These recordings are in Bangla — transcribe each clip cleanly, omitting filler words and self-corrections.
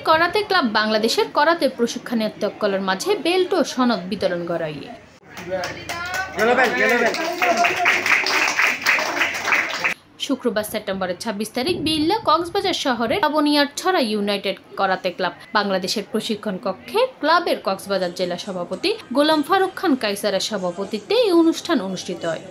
করাতে ক্লাব বাংলাদেশের করাতে প্রশিক্ষণার্থীদের মাঝে বেল্ট ও সনদ বিতরণ করা হয়। শুক্রবার সেপ্টেম্বরের 26 তারিখ বিল্লা কক্সবাজার শহরের লাবণিয়ার ছড়া ইউনাইটেড করাতে ক্লাব বাংলাদেশের প্রশিক্ষণ কক্ষে ক্লাবের কক্সবাজার জেলা সভাপতি গোলাম ফারুক খান কাইসারের সভাপতিত্বে এই অনুষ্ঠান অনুষ্ঠিত হয়।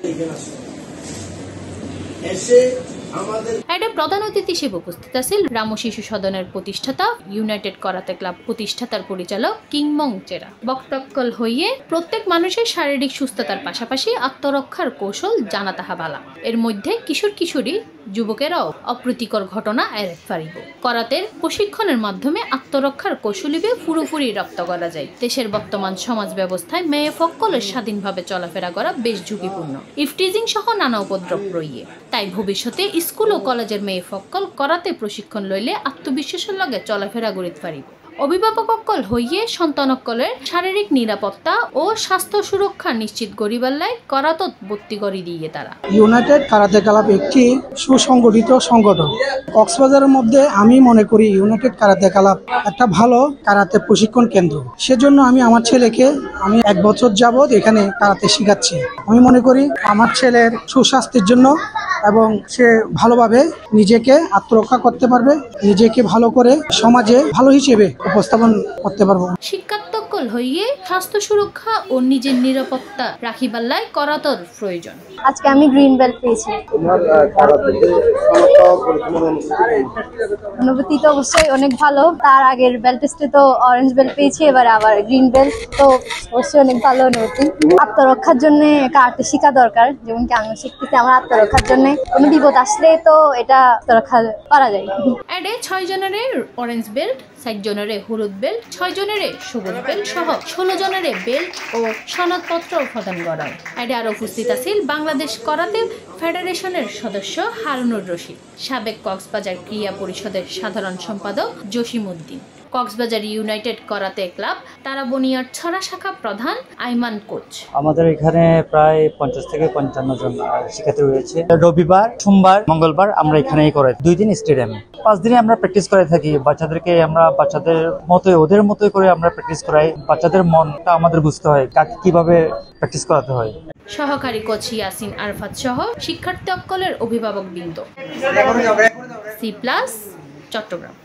প্রধান অতিথি হিসেবে উপস্থিত আছেন রামু শিশু সদনের প্রতিষ্ঠাতা ইউনাইটেড করাতে ক্লাব প্রতিষ্ঠাতার পরিচালক কিংমং চেরা। বক্তব্য হইয়ে প্রত্যেক মানুষের শারীরিক সুস্থতার পাশাপাশি আত্মরক্ষার কৌশল জানা তাহা বালা। এর মধ্যে কিশোর কিশোরী যুবকেরাও অপ্রীতিকর ঘটনা এড়াতে পারিব। করাতের প্রশিক্ষণের মাধ্যমে আত্মরক্ষার কৌশলীবে পুরোপুরি রপ্ত করা যায়। দেশের বর্তমান সমাজ ব্যবস্থায় মেয়ে ফক্কলের স্বাধীনভাবে চলাফেরা করা বেশ ঝুঁকিপূর্ণ। ইফটিজিং সহ নানা উপদ্রব রইয়ে। তাই ভবিষ্যতে স্কুল ও কলেজের মেয়ে ফক্কল করাতে প্রশিক্ষণ লইলে আত্মবিশ্বাসের লগে চলাফেরা করিতে পারিব। অভিভাবকসকল হইয়ে সন্তানসকলের শারীরিক নিরাপত্তা ও স্বাস্থ্য সুরক্ষা নিশ্চিত করিবার লাই করাতত ভর্তি করে দিয়ে তারা। ইউনাইটেড কারাতে ক্লাব একটি সুসংগঠিত সংগঠন। কক্সবাজারের মধ্যে আমি মনে করি ইউনাইটেড কারাতে ক্লাব একটা ভালো কারাতে প্রশিক্ষণ কেন্দ্র। সেজন্য আমি আমার ছেলেকে 1 বছর যাবত এখানে কারাতে শেখাচ্ছি। আমি মনে করি আমার ছেলের সুস্বাস্থ্যের জন্য এবং সে ভালোভাবে নিজেকে আত্মরক্ষা করতে পারবে, নিজেকে ভালো করে সমাজে ভালো হিসেবে উপস্থাপন করতে পারবো। শিক্ষার্থীসকল হইয়ে স্বাস্থ্য সুরক্ষা ও নিজের নিরাপত্তা রাখিবার লাই করাতর প্রয়োজন। আজকে আমি গ্রিন বেল্ট পেয়েছি। অনুভূতি তো অবশ্যই অনেক ভালো। তার আগের বেল্ট টেস্টে তো অরেঞ্জ বেল্ট পেয়েছি, এবার আবার গ্রিন বেল্ট, তো অবশ্যই অনেক ভালো অনুভূতি। আত্মরক্ষার জন্য কারাতে শেখা দরকার, যেমন কি আমি শিখতেছি আমার আত্মরক্ষার জন্য। কোনো বিপদ আসলে তো এটা আত্মরক্ষা করা যায়। 6 জনের অরেঞ্জ বেল্ট, 7 জনের হলুদ বেল্ট, 6 জনের সবুজ বেল্ট সহ 16 জনের বেল্ট ও সনদপত্র প্রদান করা হয়। আরো উপস্থিত আছেন বাংলাদেশ করাতে ফেডারেশনের সদস্য হারুনুর রশিদ, সাবেক কক্সবাজার ক্রীড়া পরিষদের সাধারণ সম্পাদক জসিম উদ্দিন, কক্সবাজার ইউনাইটেড করাতে ক্লাব তারাবনিয়ার ছড়া শাখা প্রধান আইমান কোচ। আমাদের এখানে প্রায় 50 থেকে 55 জন শিক্ষার্থী রয়েছে। রবিবার, সোমবার, মঙ্গলবার আমরা এখানেই করাই। 2 দিন স্টেডিয়ামে। 5 দিনে আমরা প্র্যাকটিস করে থাকি। বাচ্চাদেরকে আমরা বাচ্চাদের মতোই ওদের মতোই করে আমরা প্র্যাকটিস করাই। বাচ্চাদের মনটা আমাদের বুঝতে হয় কাকে কিভাবে প্র্যাকটিস করাতে হয়। সহকারী কোচ ইয়াসিন আরফাত সহ শিক্ষার্থী সকলের অভিভাবক বৃন্দ। C+ চট্টগ্রাম।